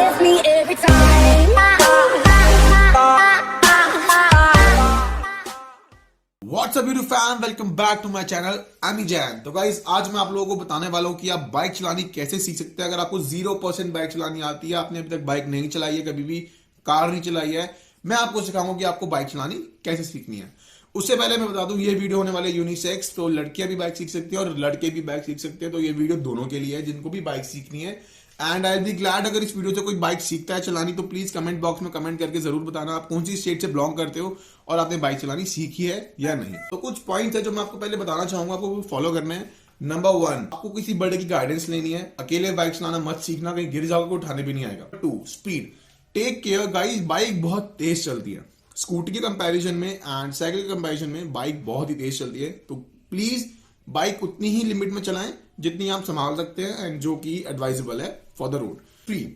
with me every time. WhatsApp YouTube fan, welcome back to my channel Amy Jain. तो guys, आज मैं आप लोगों को बताने वाला हूं कि आप बाइक चलानी कैसे सीख सकते हैं। अगर आपको 0% बाइक चलानी आती है, आपने अभी तक बाइक नहीं चलाई है, कभी भी कार नहीं चलाई है, मैं आपको सिखाऊंगा कि आपको बाइक चलानी कैसे सीखनी है। उससे पहले मैं बता दूं, ये वीडियो होने वाले यूनिसेक्स, तो लड़कियां भी बाइक सीख सकती हैं और लड़के भी बाइक सीख सकते हैं। तो ये वीडियो दोनों के लिए है जिनको भी बाइक सीखनी है। एंड आई बी ग्लैड अगर इस वीडियो से कोई बाइक सीखता है चलानी, तो प्लीज कमेंट बॉक्स में कमेंट करके जरूर बताना आप कौन सी स्टेट से बिलोंग करते हो और आपने बाइक चलानी सीखी है या नहीं। तो कुछ पॉइंट्स है जो मैं आपको पहले बताना चाहूंगा, आपको फॉलो करने हैं। नंबर 1, आपको किसी बड़े की गाइडेंस लेनी है। अकेले बाइक चलाना मत सीखना, कहीं गिर जाओगे, उठाने भी नहीं आएगा। 2, speed. Take care guys, bike बहुत तेज चलती है स्कूटी के कंपैरिजन में एंड साइकिल के कंपैरिजन में बाइक बहुत ही तेज चलती है। तो प्लीज बाइक उतनी ही लिमिट में चलाएं जितनी आप संभाल सकते हैं एंड जो कि एडवाइजेबल है for the road. 3,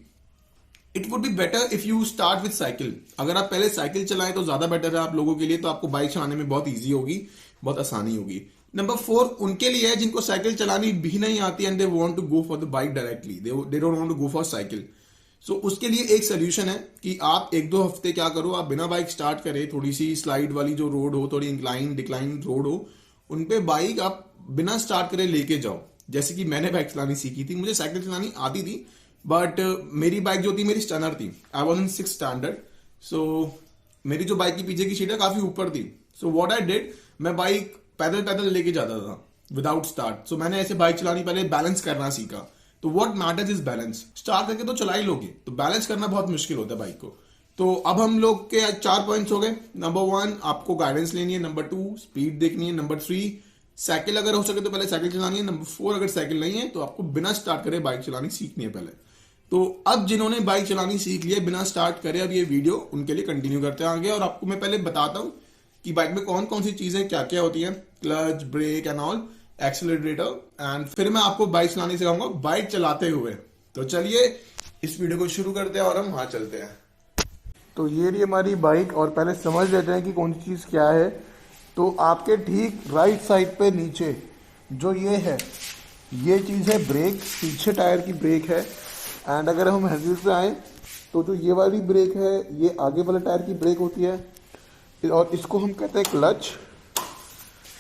it would be better if you start with cycle. अगर आप पहले साइकिल चलाएं तो ज्यादा बेटर है आप लोगों के लिए, तो आपको बाइक चलाने में बहुत ईजी होगी, बहुत आसानी होगी। नंबर 4, उनके लिए है जिनको साइकिल चलानी भी नहीं आती and they want to go for the bike directly, they don't want to go for cycle. So उसके लिए एक सोल्यूशन है कि आप 1-2 हफ्ते क्या करो, आप बिना बाइक स्टार्ट करे, थोड़ी सी स्लाइड वाली जो रोड हो, थोड़ी इंक्लाइन डिक्लाइन रोड हो, उन पे बाइक आप बिना स्टार्ट करे लेके जाओ। जैसे कि मैंने बाइक चलानी सीखी थी, मुझे साइकिल चलानी आती थी, बट मेरी बाइक जो थी मेरी स्टनर थी। I was in 6th standard, सो मेरी जो बाइक की पीछे की सीट है काफी ऊपर थी। सो व्हाट आई डिड, मैं बाइक पैदल पैदल लेके जाता था विदाउट स्टार्ट। सो मैंने ऐसे बाइक चलानी पहले बैलेंस करना सीखा। तो what matters is balance. Start करके तो चला ही लोगे, तो बैलेंस करना बहुत मुश्किल होता है बाइक को। तो अब हम लोग के 4 पॉइंट्स हो गए। नंबर 1, आपको गाइडेंस लेनी है। नंबर 2, स्पीड देखनी है। नंबर 3, साइकिल अगर हो सके तो पहले साइकिल चलानी है। नंबर 4, अगर साइकिल नहीं है तो आपको बिना स्टार्ट करे बाइक चलानी सीखनी है पहले। तो अब जिन्होंने बाइक चलानी सीख लिया बिना स्टार्ट करे, अब ये वीडियो उनके लिए कंटिन्यू करते हैं आगे। और आपको मैं पहले बताता हूं कि बाइक में कौन कौन सी चीजें क्या क्या होती हैं, clutch, brake and all, accelerator, and फिर मैं आपको बाइक चलानी सिखाऊंगा बाइक चलाते हुए। तो चलिए इस वीडियो को शुरू करते हैं और हम वहां चलते हैं। तो ये रही हमारी बाइक, और पहले समझ लेते हैं कि कौन सी चीज़ क्या है। तो आपके ठीक राइट साइड पे नीचे जो ये है, ये चीज़ है ब्रेक, पीछे टायर की ब्रेक है। एंड अगर हम हैंडल पे आए तो जो ये वाली ब्रेक है, ये आगे वाले टायर की ब्रेक होती है, और इसको हम कहते हैं क्लच।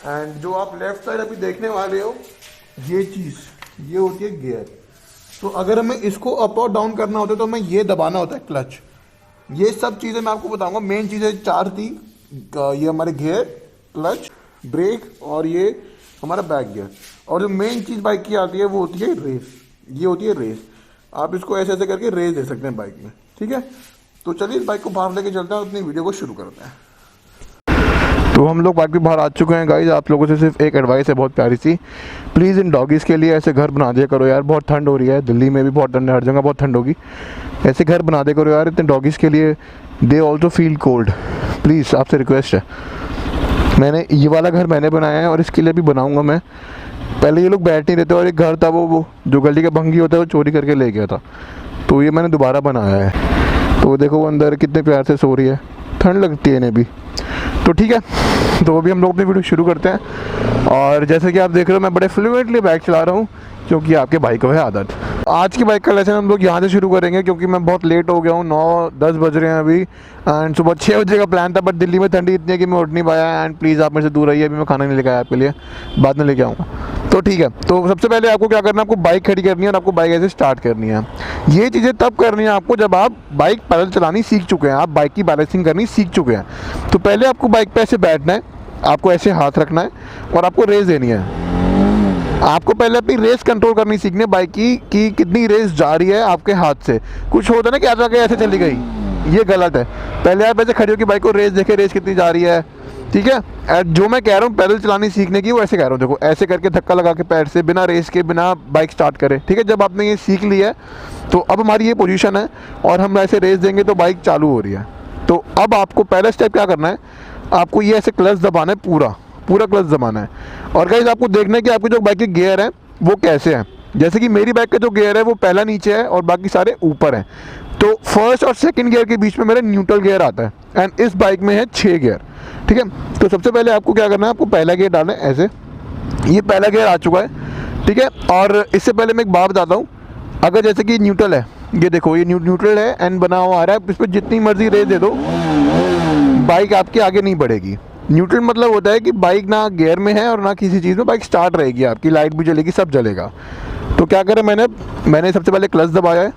एंड जो आप लेफ्ट साइड अभी देखने वाले हो, ये चीज़ ये होती है गियर। तो अगर हमें इसको अप और डाउन करना होता है तो हमें ये दबाना होता है क्लच। ये सब चीज़ें मैं आपको बताऊंगा। मेन चीज़ें 4 थी, ये हमारे गियर, क्लच, ब्रेक और ये हमारा बैक गियर। और जो मेन चीज़ बाइक की आती है वो होती है रेस। ये होती है रेस। आप इसको ऐसे ऐसे करके रेस दे सकते हैं बाइक में, ठीक है। तो चलिए इस बाइक को बाहर लेके चलते हैं और अपनी वीडियो को शुरू करते हैं। तो हम लोग बाइक भी बाहर आ चुके हैं गाइज। आप लोगों से सिर्फ एक एडवाइस है बहुत प्यारी सी, प्लीज़ इन डॉगीज़ के लिए ऐसे घर बना दिया करो यार। बहुत ठंड हो रही है, दिल्ली में भी बहुत ठंड है, हर जगह बहुत ठंड होगी। ऐसे घर बना दिया करो यार इतने डॉगीज़ के लिए, they also feel cold. Please आपसे रिक्वेस्ट है। मैंने ये वाला घर मैंने बनाया है और इसके लिए भी बनाऊँगा मैं। पहले ये लोग बैठ नहीं रहते और एक घर था वो जो गली का भंगी होता है वो चोरी करके ले गया था, तो ये मैंने दोबारा बनाया है। तो देखो वो अंदर कितने प्यार से सो रही है, ठंड लगती है इन्हें भी। तो ठीक है, तो अभी हम लोग अपनी वीडियो शुरू करते हैं। और जैसे कि आप देख रहे हो मैं बड़े फ्लुएंटली बाइक चला रहा हूँ, क्योंकि आपके भाई को है आदत। आज की बाइक का लेसन हम लोग यहाँ से शुरू करेंगे, क्योंकि मैं बहुत लेट हो गया हूँ। 9-10 बज रहे हैं अभी, एंड सुबह 6 बजे का प्लान था, बट दिल्ली में ठंडी इतनी है कि मैं उठ नहीं पाया। एंड प्लीज़ आप मेरे से दूर रहिए, अभी मैं खाना नहीं लेकर आया आपके लिए, बाद में लेके आऊँगा। तो ठीक है, तो सबसे पहले आपको क्या करना है, आपको बाइक खड़ी करनी है और आपको बाइक ऐसे स्टार्ट करनी है। ये चीज़ें तब करनी है आपको जब आप बाइक पैदल चलानी सीख चुके हैं, आप बाइक की बैलेंसिंग करनी सीख चुके हैं। तो पहले आपको बाइक पे ऐसे बैठना है, आपको ऐसे हाथ रखना है और आपको रेस देनी है। आपको पहले अपनी रेस कंट्रोल करनी सीखनी है बाइक की, कि कितनी रेस जा रही है आपके हाथ से। कुछ होता है ना कि आप जाके ऐसे चली गई, ये गलत है। पहले आप ऐसे खड़ी होकर बाइक को रेस देखे, रेस कितनी जा रही है, ठीक है। जो मैं कह रहा हूँ पैदल चलानी सीखने की, वो ऐसे कह रहा हूँ, देखो ऐसे करके धक्का लगा के पैर से, बिना रेस के, बिना बाइक स्टार्ट करे, ठीक है। जब आपने ये सीख लिया है तो अब हमारी ये पोजीशन है और हम ऐसे रेस देंगे तो बाइक चालू हो रही है। तो अब आपको पहला स्टेप क्या करना है, आपको ये ऐसे क्लच दबाना है, पूरा क्लच दबाना है। और गाइस आपको देखना है कि आपकी जो बाइक के गियर हैं वो कैसे हैं। जैसे कि मेरी बाइक का जो गियर है वो पहला नीचे है और बाकी सारे ऊपर हैं। तो फर्स्ट और सेकंड गियर के बीच में मेरा न्यूट्रल गियर आता है, एंड इस बाइक में है 6 गियर, ठीक है। तो सबसे पहले आपको क्या करना है, आपको पहला गियर डालना है ऐसे, ये पहला गियर आ चुका है, ठीक है। और इससे पहले मैं एक बात बताता हूँ, अगर जैसे कि न्यूट्रल है ये देखो ये न्यूट्रल है एंड बना हुआ आ रहा है, इस पर जितनी मर्जी रेस दे दो बाइक आपके आगे नहीं बढ़ेगी। न्यूट्रल मतलब होता है कि बाइक ना गियर में है और ना किसी चीज़ में, बाइक स्टार्ट रहेगी, आपकी लाइट भी जलेगी, सब जलेगा। तो क्या करें, मैंने सबसे पहले क्लच दबाया है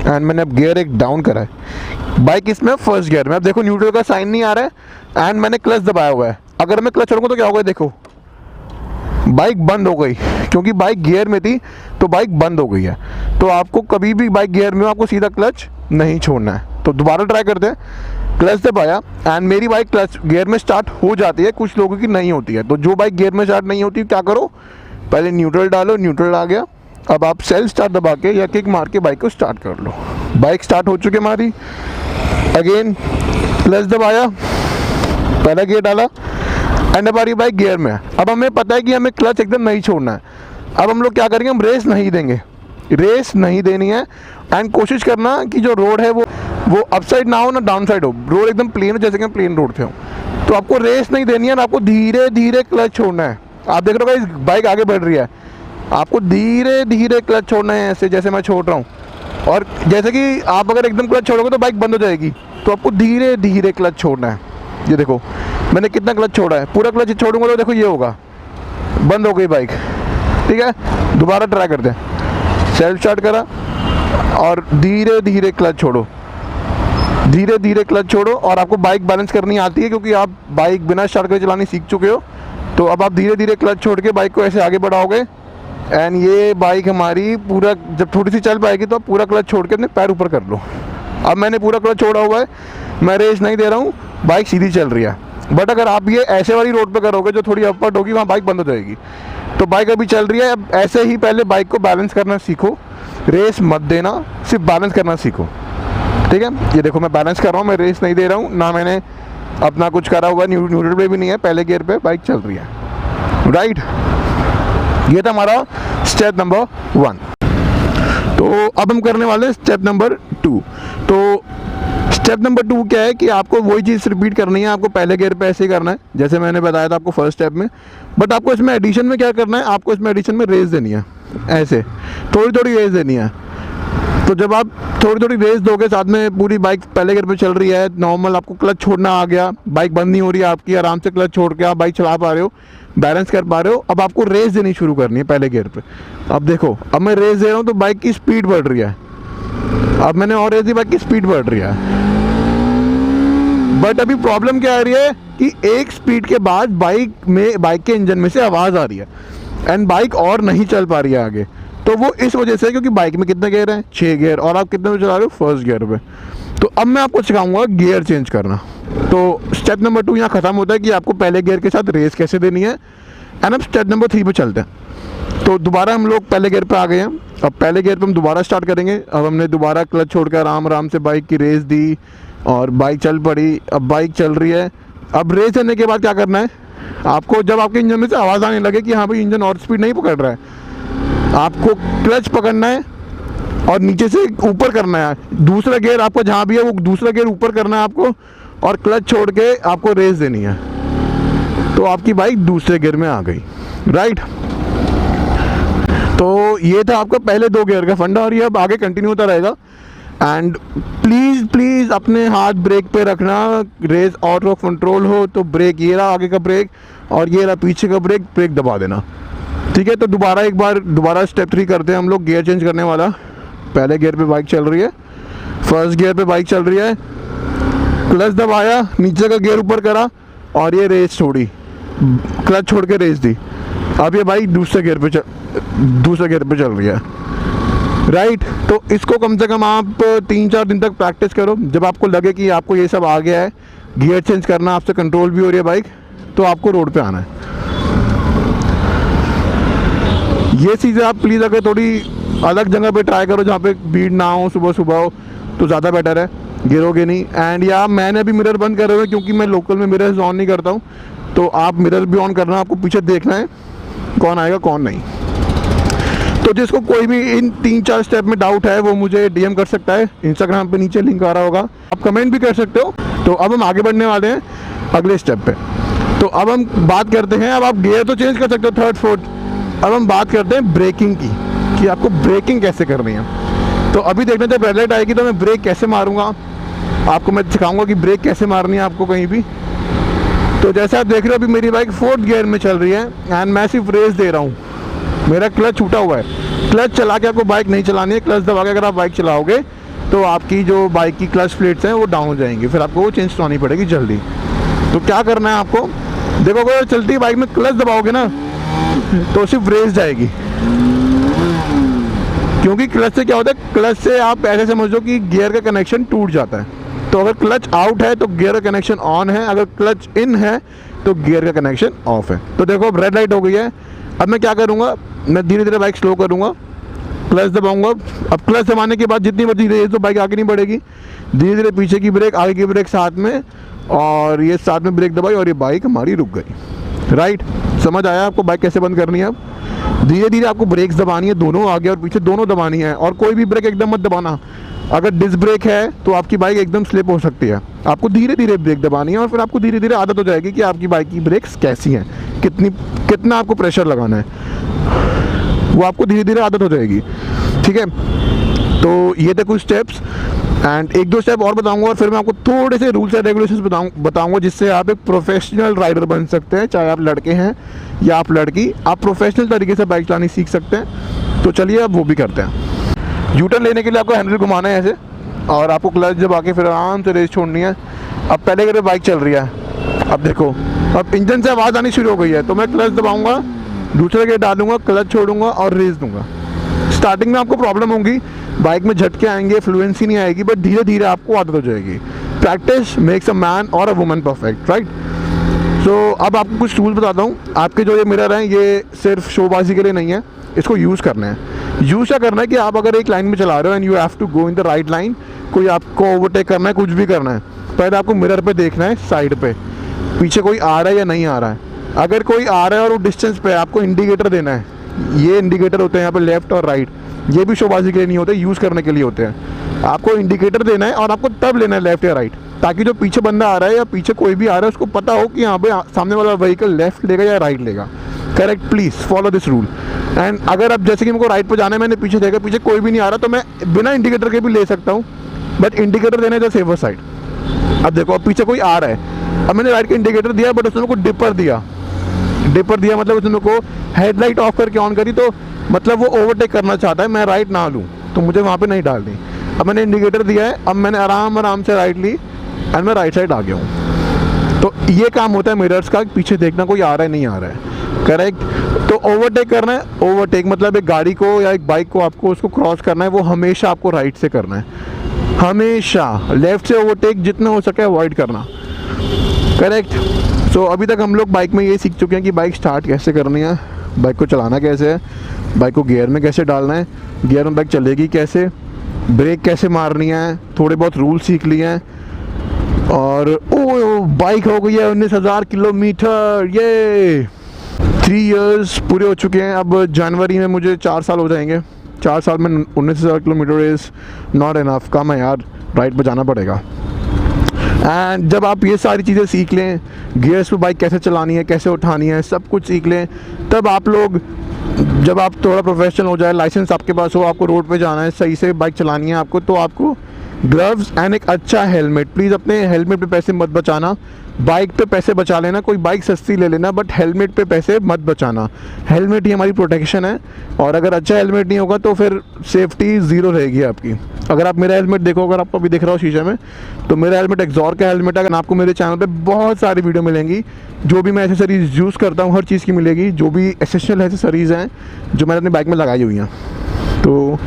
एंड मैंने अब गियर एक डाउन करा है। बाइक इसमें फर्स्ट गियर में, अब देखो न्यूट्रल का साइन नहीं आ रहा है एंड मैंने क्लच दबाया हुआ है। अगर मैं क्लच छोड़ूंगा तो क्या होगा, देखो बाइक बंद हो गई, क्योंकि बाइक गियर में थी तो बाइक बंद हो गई है। तो आपको कभी भी बाइक गियर में आपको सीधा क्लच नहीं छोड़ना है। तो दोबारा ट्राई करते हैं, क्लच दबाया एंड मेरी बाइक क्लच गियर में स्टार्ट हो जाती है, कुछ लोगों की नहीं होती है। तो जो बाइक गियर में स्टार्ट नहीं होती क्या करो, पहले न्यूट्रल डालो, न्यूट्रल आ गया, अब आप सेल्फ स्टार्ट दबा के या किक मार के बाइक को स्टार्ट कर लो। बाइक स्टार्ट हो चुकी है हमारी। अगेन क्लच दबाया, पहला गियर डाला एंड हमारी बाइक गियर में है। अब हमें पता है कि हमें क्लच एकदम नहीं छोड़ना है। अब हम लोग क्या करेंगे, हम रेस नहीं देंगे, रेस नहीं देनी है एंड कोशिश करना कि जो रोड है वो अप साइड ना हो ना डाउन साइड हो, रोड एकदम प्लेन हो, जैसे कि प्लेन रोड पे हो। तो आपको रेस नहीं देनी है ना, आपको धीरे धीरे क्लच छोड़ना है। आप देख रहे हो गाइस बाइक आगे बढ़ रही है, आपको धीरे धीरे क्लच छोड़ना है, ऐसे जैसे मैं छोड़ रहा हूँ। और जैसे कि आप अगर एकदम क्लच छोड़ोगे तो बाइक बंद हो जाएगी, तो आपको धीरे धीरे क्लच छोड़ना है। ये देखो मैंने कितना क्लच छोड़ा है, पूरा क्लच छोड़ूंगा तो देखो ये होगा, बंद हो गई बाइक। ठीक है, दोबारा ट्राई करते हैं। सेल्फ स्टार्ट करा और धीरे धीरे क्लच छोड़ो, धीरे धीरे क्लच छोड़ो। और आपको बाइक बैलेंस करनी आती है क्योंकि आप बाइक बिना स्टार्ट करके चलानी सीख चुके हो। तो अब आप धीरे धीरे क्लच छोड़ के बाइक को ऐसे आगे बढ़ाओगे एंड ये बाइक हमारी पूरा, जब थोड़ी सी चल पाएगी तो आप पूरा क्लच छोड़ के अपने पैर ऊपर कर लो। अब मैंने पूरा क्लच छोड़ा हुआ है, मैं रेस नहीं दे रहा हूँ, बाइक सीधी चल रही है। बट अगर आप ये ऐसे वाली रोड पे करोगे जो थोड़ी अपवर्ड होगी, वहाँ बाइक बंद हो जाएगी। तो बाइक अभी चल रही है। अब ऐसे ही पहले बाइक को बैलेंस करना सीखो, रेस मत देना, सिर्फ बैलेंस करना सीखो। ठीक है, ये देखो मैं बैलेंस कर रहा हूँ, मैं रेस नहीं दे रहा हूँ, ना मैंने अपना कुछ करा हुआ, न्यूट्रल पे भी नहीं है, पहले गियर पे बाइक चल रही है। राइट, ये था हमारा स्टेप नंबर 1। तो अब हम करने वाले हैं स्टेप नंबर 2। तो स्टेप नंबर 2 क्या है कि आपको वही चीज़ रिपीट करनी है, आपको पहले गियर पे ऐसे ही करना है जैसे मैंने बताया था आपको फर्स्ट स्टेप में। बट आपको इसमें एडिशन में क्या करना है, आपको इसमें एडिशन में रेस देनी है, ऐसे थोड़ी थोड़ी रेस देनी है। तो जब आप थोड़ी थोड़ी रेस दोगे, साथ में पूरी बाइक पहले गियर पे चल रही है, नॉर्मल आपको क्लच छोड़ना आ गया, बाइक बंद नहीं हो रही है आपकी, आराम से क्लच छोड़ के आप बाइक चला पा रहे हो, बैलेंस कर पा रहे हो। अब आपको रेस देनी शुरू करनी है पहले गियर पे। अब देखो अब मैं रेस दे रहा हूँ तो बाइक की स्पीड बढ़ रही है, अब मैंने और रेस दी, बाइक की स्पीड बढ़ रही है। बट अभी प्रॉब्लम क्या आ रही है कि एक स्पीड के बाद बाइक के इंजन में से आवाज़ आ रही है एंड बाइक और नहीं चल पा रही है आगे। तो वो इस वजह से, क्योंकि बाइक में कितने गियर हैं, 6 गियर, और आप कितने में चला रहे हो, फर्स्ट गियर पे। तो अब मैं आपको सिखाऊंगा गियर चेंज करना। तो स्टेप नंबर 2 यहाँ ख़त्म होता है कि आपको पहले गियर के साथ रेस कैसे देनी है। एंड अब स्टेप नंबर 3 पे चलते हैं। तो दोबारा हम लोग पहले गियर पे आ गए हैं, अब पहले गियर पे हम दोबारा स्टार्ट करेंगे। अब हमने दोबारा क्लच छोड़कर आराम आराम से बाइक की रेस दी और बाइक चल पड़ी, अब बाइक चल रही है। अब रेस देने के बाद क्या करना है, आपको जब आपके इंजन में से आवाज़ आने लगे कि हाँ भाई इंजन और स्पीड नहीं पकड़ रहा है, आपको क्लच पकड़ना है और नीचे से ऊपर करना है। दूसरा गियर आपको जहाँ भी है वो दूसरा गियर ऊपर करना है आपको, और क्लच छोड़ के आपको रेस देनी है। तो आपकी बाइक दूसरे गियर में आ गई। राइट, तो ये था आपका पहले 2 गियर का फंडा, और ये अब आगे कंटिन्यू होता रहेगा। एंड प्लीज़ प्लीज़ अपने हाथ ब्रेक पे रखना, रेस आउट ऑफ कंट्रोल हो तो ब्रेक, ये रहा आगे का ब्रेक और ये रहा पीछे का ब्रेक, ब्रेक दबा देना। ठीक है, तो दोबारा स्टेप 3 करते हैं हम लोग, गियर चेंज करने वाला। पहले गियर पे बाइक चल रही है, फर्स्ट गियर पे बाइक चल रही है, क्लच दबाया, नीचे का गियर ऊपर करा और ये रेस छोड़ी, क्लच छोड़ के रेस दी। अब ये बाइक दूसरे गियर पे चल रही है। राइट, तो इसको कम से कम आप 3-4 दिन तक प्रैक्टिस करो। जब आपको लगे कि आपको ये सब आ गया है, गियर चेंज करना आपसे कंट्रोल भी हो रही है बाइक, तो आपको रोड पे आना है। ये चीज़ें आप प्लीज़ अगर थोड़ी अलग जगह पे ट्राई करो जहाँ पे भीड़ ना हो, सुबह सुबह हो, तो ज़्यादा बेटर है, गिरोगे नहीं। एंड या मैंने अभी मिरर बंद करे हुए क्योंकि मैं लोकल में मिरर्स ऑन नहीं करता हूँ, तो आप मिरर भी ऑन करना, आपको पीछे देखना है कौन आएगा कौन नहीं। तो जिसको कोई भी इन 3-4 स्टेप में डाउट है वो मुझे DM कर सकता है, इंस्टाग्राम पे नीचे लिंक आ रहा होगा, आप कमेंट भी कर सकते हो। तो अब हम आगे बढ़ने वाले हैं अगले स्टेप पे। तो अब हम बात करते हैं, अब आप गियर तो चेंज कर सकते हो 3rd 4th, अब हम बात करते हैं ब्रेकिंग की, कि आपको ब्रेकिंग कैसे करनी है। तो अभी देखना, जब रेड लाइट आएगी तो मैं ब्रेक कैसे मारूंगा आपको मैं सिखाऊंगा कि ब्रेक कैसे मारनी है आपको कहीं भी। तो जैसे आप देख रहे हो अभी मेरी बाइक 4th गियर में चल रही है एंड मैं सिर्फ रेस दे रहा हूँ। मेरा क्लच छूटा हुआ है। क्लच चला के आपको बाइक नहीं चलानी है। क्लच दबा के अगर आप बाइक चलाओगे तो आपकी जो बाइक की क्लच प्लेट्स हैं वो डाउन हो जाएंगी, फिर आपको वो चेंज करवानी पड़ेगी जल्दी। तो क्या करना है आपको, देखो अगर चलती बाइक में क्लच दबाओगे ना तो सिर्फ रेस जाएगी, क्योंकि क्लच से क्या होता है, क्लच से आप ऐसे समझो कि गियर का कनेक्शन टूट जाता है। तो अगर क्लच आउट है तो गियर का कनेक्शन ऑन है, अगर क्लच इन है तो गियर का कनेक्शन ऑफ है। तो देखो अब रेड लाइट हो गई है। अब मैं क्या करूँगा, मैं धीरे धीरे बाइक स्लो करूँगा, क्लच दबाऊंगा। अब क्लच दबाने के बाद जितनी मर्जी रेस तो बाइक आगे नहीं बढ़ेगी। धीरे धीरे पीछे की ब्रेक आगे की ब्रेक साथ में, और ये साथ में ब्रेक दबाई और ये बाइक हमारी रुक गई। राइट, समझ आया आपको बाइक कैसे बंद करनी है। अब धीरे धीरे आपको ब्रेक्स दबानी है, दोनों आगे और पीछे दोनों दबानी है, और कोई भी ब्रेक एकदम मत दबाना। अगर डिस्क ब्रेक है तो आपकी बाइक एकदम स्लिप हो सकती है। आपको धीरे धीरे ब्रेक दबानी है और फिर आपको धीरे धीरे आदत हो जाएगी कि आपकी बाइक की ब्रेक्स कैसी हैं, कितना आपको प्रेशर लगाना है, वो आपको धीरे धीरे आदत हो जाएगी। ठीक है, तो ये थे कुछ स्टेप्स एंड एक दो स्टेप और बताऊंगा और फिर मैं आपको थोड़े से रूल्स एंड रेगुलेशंस बताऊंगा जिससे आप एक प्रोफेशनल राइडर बन सकते हैं। चाहे आप लड़के हैं या आप लड़की, आप प्रोफेशनल तरीके से बाइक चलानी सीख सकते हैं। तो चलिए अब वो भी करते हैं। यूटर्न लेने के लिए आपको हैंडल घुमाना है ऐसे, और आपको क्लच जब आके फिर आराम से रेस छोड़नी है। अब पहले अगर बाइक चल रही है, अब देखो अब इंजन से आवाज़ आनी शुरू हो गई है, तो मैं क्लच दबाऊंगा, दूसरे गियर डालूंगा, क्लच छोड़ूंगा और रेस दूंगा। स्टार्टिंग में आपको प्रॉब्लम होगी, बाइक में झटके आएंगे, फ्लुएंसी नहीं आएगी, बट धीरे धीरे आपको आदत हो जाएगी। प्रैक्टिस मेक्स अ मैन और अ वुमन परफेक्ट, राइट। सो अब आपको कुछ टूल्स बताता हूँ। आपके जो ये मिरर हैं ये सिर्फ शोबाजी के लिए नहीं है, इसको यूज़ करना है। यूज़ क्या करना है कि आप अगर एक लाइन में चला रहे हो and you have to go in the right line, कोई आपको ओवरटेक करना है, कुछ भी करना है, पहले आपको मिरर पे देखना है साइड पे पीछे कोई आ रहा है या नहीं आ रहा है। अगर कोई आ रहा है और वो डिस्टेंस पे है, आपको इंडिकेटर देना है। ये इंडिकेटर होते हैं यहाँ पे लेफ्ट और राइट, ये भी शोबाजी के लिए नहीं होते, यूज़ करने के लिए होते हैं। आपको इंडिकेटर देना है और आपको तब लेना है लेफ्ट या राइट, ताकि जो पीछे बंदा आ रहा है या पीछे कोई भी आ रहा है उसको पता हो कि यहाँ पे सामने वाला व्हीकल लेफ्ट लेगा या राइट लेगा। Correct, please follow this rule. And अगर अब जैसे कि मेरे को राइट पर जाना है, मैंने पीछे देखा पीछे कोई भी नहीं आ रहा, तो मैं बिना इंडिकेटर के भी ले सकता हूँ, बट इंडिकेटर देना है द सेफर साइड। अब देखो अब पीछे कोई आ रहा है, अब मैंने राइट का इंडिकेटर दिया बट उसने मेरे को डिपर दिया मतलब उसने मेरे को हेडलाइट ऑफ करके ऑन करी, तो मतलब वो ओवरटेक करना चाहता है, मैं राइट ना लूँ, तो मुझे वहाँ पे नहीं डालनी। अब मैंने इंडिकेटर दिया है, अब मैंने आराम से राइट ली एंड मैं राइट साइड आ गया हूँ। तो ये काम होता है मिरर्स का, पीछे देखना कोई आ रहा है नहीं आ रहा है। करेक्ट। तो ओवरटेक करना है, ओवरटेक मतलब एक गाड़ी को या एक बाइक को आपको उसको क्रॉस करना है, वो हमेशा आपको राइट से करना है, हमेशा। लेफ्ट से ओवरटेक जितना हो सके अवॉइड करना। करेक्ट। सो अभी तक हम लोग बाइक में ये सीख चुके हैं कि बाइक स्टार्ट कैसे करनी है, बाइक को चलाना कैसे है, बाइक को गियर में कैसे डालना है, गियर में बाइक चलेगी कैसे, ब्रेक कैसे मारनी है, थोड़े बहुत रूल सीख लिए हैं। और बाइक हो गई है 19,000 किलोमीटर, ये 3 इयर्स पूरे हो चुके हैं। अब जनवरी में मुझे 4 साल हो जाएंगे। 4 साल में 19,000 किलोमीटर इज़ नॉट इनफ, कम है यार, राइड पर जाना पड़ेगा। एंड जब आप ये सारी चीज़ें सीख लें, गियर्स पे बाइक कैसे चलानी है, कैसे उठानी है, सब कुछ सीख लें, तब आप लोग, जब आप थोड़ा प्रोफेशनल हो जाए, लाइसेंस आपके पास हो, आपको रोड पे जाना है, सही से बाइक चलानी है आपको, तो आपको ग्लव्स एंड एक अच्छा हेलमेट, प्लीज़ अपने हेलमेट पे पैसे मत बचाना। बाइक पे पैसे बचा लेना, कोई बाइक सस्ती ले लेना, बट हेलमेट पे पैसे मत बचाना। हेलमेट ही हमारी प्रोटेक्शन है, और अगर अच्छा हेलमेट नहीं होगा तो फिर सेफ्टी ज़ीरो रहेगी आपकी। अगर आप मेरा हेलमेट देखो, अगर आपको अभी दिख रहा हो शीशे में, तो मेरा हेलमेट एक्सॉर का हेलमेट है। अगर आपको मेरे चैनल पे बहुत सारी वीडियो मिलेंगी, जो भी मैं एसेसरीज यूज़ करता हूँ हर चीज़ की मिलेगी, जो भी एसेंशियल एसेसरीज़ हैं जो मैंने अपनी बाइक में लगाई हुई हैं। तो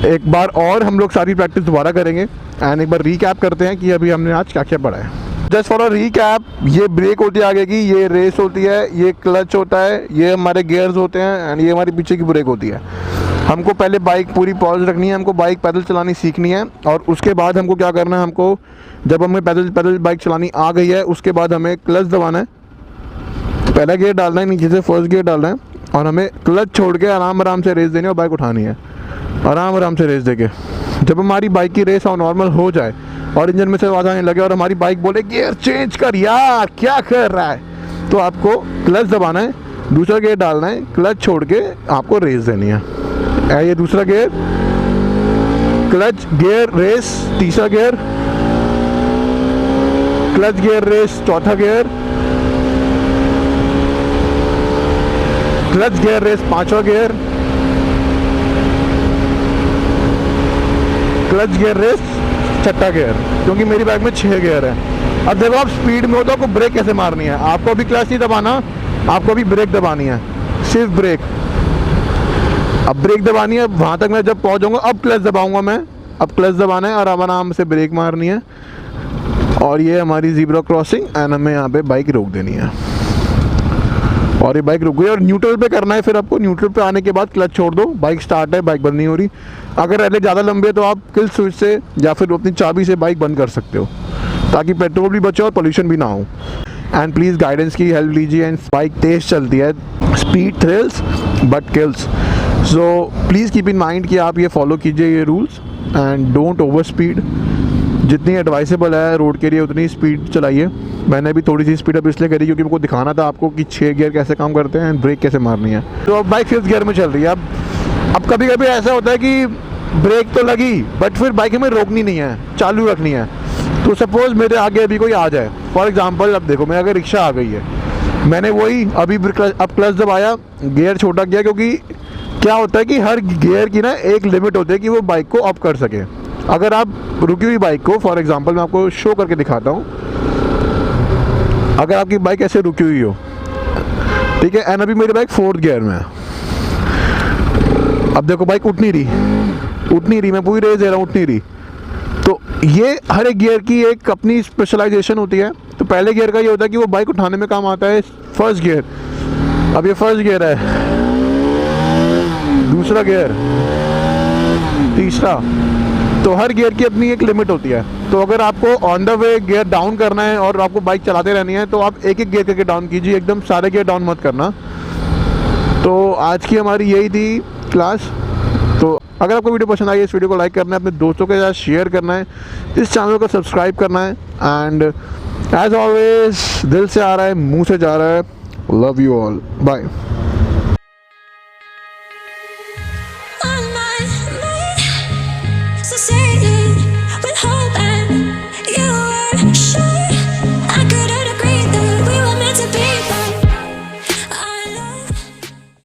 एक बार और हम लोग सारी प्रैक्टिस दोबारा करेंगे एंड एक बार रीकैप करते हैं कि अभी हमने आज क्या क्या पढ़ा है। जस्ट फॉर अ रीकैप, ये ब्रेक होती है आगे की, ये रेस होती है, ये क्लच होता है, ये हमारे गियर्स होते हैं एंड ये हमारी पीछे की ब्रेक होती है। हमको पहले बाइक पूरी पॉज रखनी है, हमको बाइक पैदल चलानी सीखनी है, और उसके बाद हमको क्या करना है, हमको जब हमें पैदल बाइक चलानी आ गई है, उसके बाद हमें क्लच दबाना है, पहला गियर डालना है, नीचे से फर्स्ट गियर डालना है, और हमें क्लच छोड़ के आराम से रेस देनी है और बाइक उठानी है, आराम से रेस देके। जब हमारी बाइक की रेस और नॉर्मल हो जाए और इंजन में से आवाज़ आने लगे और हमारी बाइक बोले गियर चेंज कर यार, क्या कर रहा है, तो आपको क्लच दबाना है, दूसरा गियर डालना है, क्लच छोड़ के आपको रेस देनी है। ये दूसरा गियर, क्लच गियर रेस तीसरा गियर, क्लच गियर रेस चौथा गियर, क्लच गियर रेस पांचवा गियर, क्लच गियर रेस छठा गियर, क्योंकि मेरी बाइक में 6 गियर है। अब देखो आप स्पीड में हो तो आपको ब्रेक कैसे मारनी है, आपको अभी क्लच नहीं दबाना, आपको अभी ब्रेक दबानी है, सिर्फ ब्रेक। अब ब्रेक दबानी है, वहाँ तक मैं जब पहुँच जाऊँगा अब क्लच दबाऊँगा मैं, अब क्लच दबाना है और आराम से ब्रेक मारनी है। और ये हमारी ज़ीब्रा क्रॉसिंग एंड हमें यहाँ पे बाइक रोक देनी है और ये बाइक रुक गई और न्यूट्रल पे करना है। फिर आपको न्यूट्रल पे आने के बाद क्लच छोड़ दो, बाइक स्टार्ट है, बाइक बंद नहीं हो रही। अगर रेले ज़्यादा लंबे है तो आप किल स्विच से या फिर अपनी चाबी से बाइक बंद कर सकते हो ताकि पेट्रोल भी बचे और पोल्यूशन भी ना हो। एंड प्लीज़ गाइडेंस की हेल्प लीजिए। एंड बाइक तेज़ चलती है, speed thrills but kills, so please keep in mind कि आप ये फॉलो कीजिए ये rules and don't over speed. जितनी एडवाइसेबल है रोड के लिए उतनी स्पीड चलाइए। मैंने भी थोड़ी सी स्पीड अप इसलिए करी क्योंकि मेरे को दिखाना था आपको कि 6 गियर कैसे काम करते हैं एंड ब्रेक कैसे मारनी है। तो अब बाइक 5th गियर में चल रही है। अब कभी कभी ऐसा होता है कि ब्रेक तो लगी बट फिर बाइक हमें रोकनी नहीं है, चालू रखनी है। तो सपोज़ मेरे आगे अभी कोई आ जाए, फॉर एग्जाम्पल अब देखो मेरे आगे रिक्शा आ गई है, मैंने वही अभी अब क्लच दबाया, गियर छोटा किया, क्योंकि क्या होता है कि हर गियर की ना एक लिमिट होती है कि वो बाइक को अप कर सके। अगर आप रुकी हुई बाइक को, फॉर एग्जांपल मैं आपको शो करके दिखाता हूँ, अगर आपकी बाइक ऐसे रुकी हुई हो, ठीक है, एंड अभी मेरी बाइक 4th गियर में है, अब देखो बाइक उठ नहीं रही, मैं पूरी रेस दे रहा हूँ, उठ नहीं रही। तो ये हर एक गियर की एक अपनी स्पेशलाइजेशन होती है। तो पहले गियर का ये होता है कि वो बाइक उठाने में काम आता है, 1st गियर, अब ये 1st गियर है, दूसरा गियर, तीसरा। तो हर गियर की अपनी एक लिमिट होती है। तो अगर आपको on the way gear down करना है और आपको बाइक चलाते रहनी है तो आप एक एक गियर करके डाउन कीजिए, एकदम सारे गियर डाउन मत करना। तो आज की हमारी यही थी क्लास। तो अगर आपको वीडियो पसंद आई, इस वीडियो को लाइक करना है, अपने दोस्तों के साथ शेयर करना है, इस चैनल को सब्सक्राइब करना है एंड एज ऑलवेज दिल से आ रहा है, मुंह से जा रहा है, लव यू ऑल, बाय।